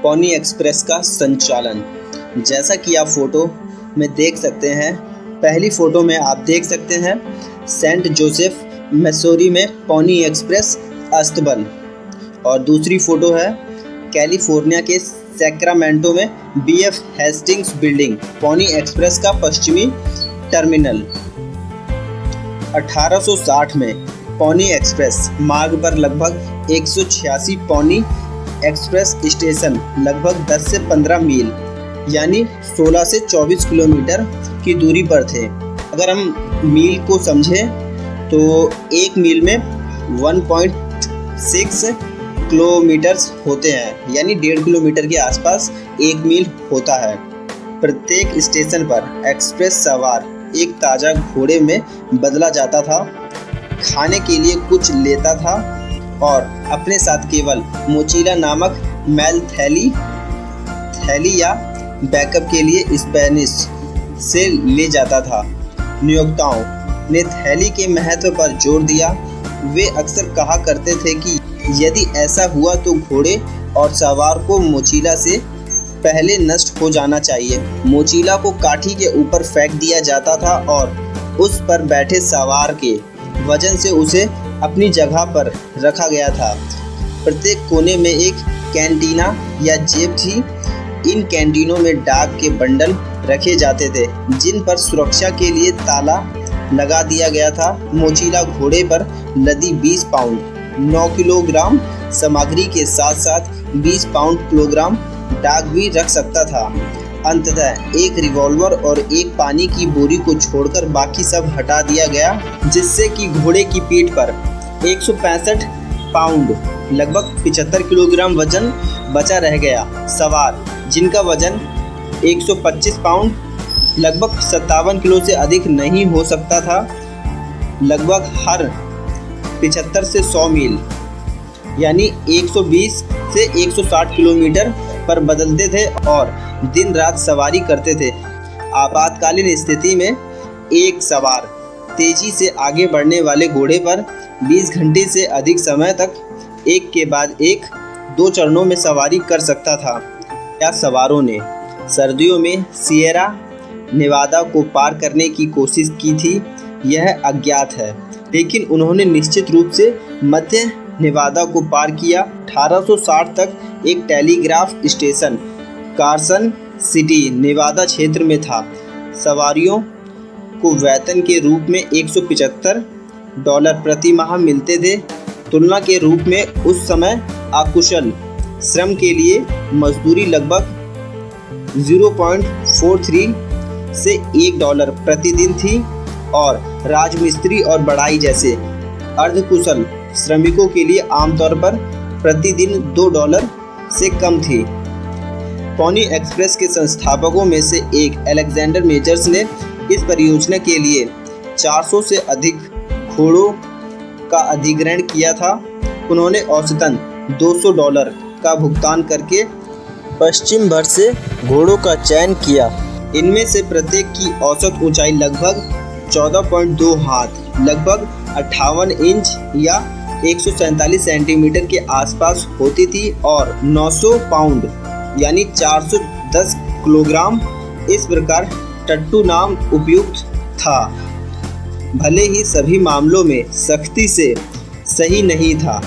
Pony express का संचालन। जैसा कि आप फोटो में देख सकते हैं, पहली फोटो में आप देख सकते हैं सेंट जोसेफ मिसौरी में पॉनी एक्सप्रेस अस्तबल, और दूसरी फोटो है कैलिफोर्निया के सैक्रामेंटो में BF Hastings building, pony express का पश्चिमी टर्मिनल। 1860 में पॉनी एक्सप्रेस मार्ग पर लगभग 186 पॉनी एक्सप्रेस स्टेशन लगभग 10 से 15 मील यानी 16 से 24 किलोमीटर की दूरी पर थे। अगर हम मील को समझें तो एक मील में 1.6 किलोमीटर्स होते हैं, यानी 1.5 किलोमीटर के आसपास एक मील होता है। प्रत्येक स्टेशन पर एक्सप्रेस सवार एक ताज़ा घोड़े में बदला जाता था, खाने के लिए कुछ लेता था और अपने साथ केवल मोचिला नामक मैल थैली या बैकअप के लिए स्पेनिश से ले जाता था। नियोक्ताओं ने थैली के महत्व पर जोर दिया। वे अक्सर कहा करते थे कि यदि ऐसा हुआ तो घोड़े और सवार को मोचिला से पहले नष्ट हो जाना चाहिए। मोचिला को काठी के ऊपर फेंक दिया जाता था और उस पर बैठे सवार के वजन से उसे अपनी जगह पर रखा गया था। प्रत्येक कोने में एक कैंटीना या जेब थी। इन कैंटीनों में डाक के बंडल रखे जाते थे जिन पर सुरक्षा के लिए ताला लगा दिया गया था। मोचिला घोड़े पर लदी 20 पाउंड 9 किलोग्राम सामग्री के साथ साथ 20 पाउंड किलोग्राम डाक भी रख सकता था। अंततः एक रिवॉल्वर और एक पानी की बोरी को छोड़कर बाकी सब हटा दिया गया, जिससे कि घोड़े की पीठ पर 165 पाउंड लगभग 75 किलोग्राम वजन बचा रह गया। सवार जिनका वजन 125 पाउंड लगभग 57 किलो से अधिक नहीं हो सकता था, लगभग हर 75 से 100 मील यानी 120 से 160 किलोमीटर पर बदलते थे और दिन रात सवारी करते थे। आपातकालीन स्थिति में एक सवार तेजी से आगे बढ़ने वाले घोड़े पर 20 घंटे से अधिक समय तक एक के बाद एक 2 चरणों में सवारी कर सकता था। क्या सवारों ने सर्दियों में सिएरा नेवादा को पार करने की कोशिश की थी, यह अज्ञात है, लेकिन उन्होंने निश्चित रूप से मध्य नेवादा को पार किया। 1860 तक एक telegraph station Carson City Nevada क्षेत्र में था। सवारियों को वेतन के रूप में $175 प्रति माह मिलते थे। तुलना के रूप में उस समय अकुशल श्रम के लिए मजदूरी लगभग 0.43 से $1 प्रतिदिन थी और राजमिस्त्री और बढ़ाई जैसे अर्धकुशल श्रमिकों के लिए आमतौर पर प्रतिदिन $2 से कम थी। पॉनी एक्सप्रेस के संस्थापकों में से एक अलेक्जेंडर मेजर्स ने इस परियोजना के लिए 400 से अधिक घोड़ों का अधिग्रहण किया था। उन्होंने औसतन $200 का भुगतान करके पश्चिम भर से घोड़ों का चयन किया। इनमें से प्रत्येक की औसत ऊंचाई लगभग 14.2 हाथ लगभग 58 इंच या 147 सेंटीमीटर के आसपास होती थी और 900 पाउंड यानी 410 किलोग्राम। इस प्रकार टट्टू नाम उपयुक्त था, भले ही सभी मामलों में सख्ती से सही नहीं था।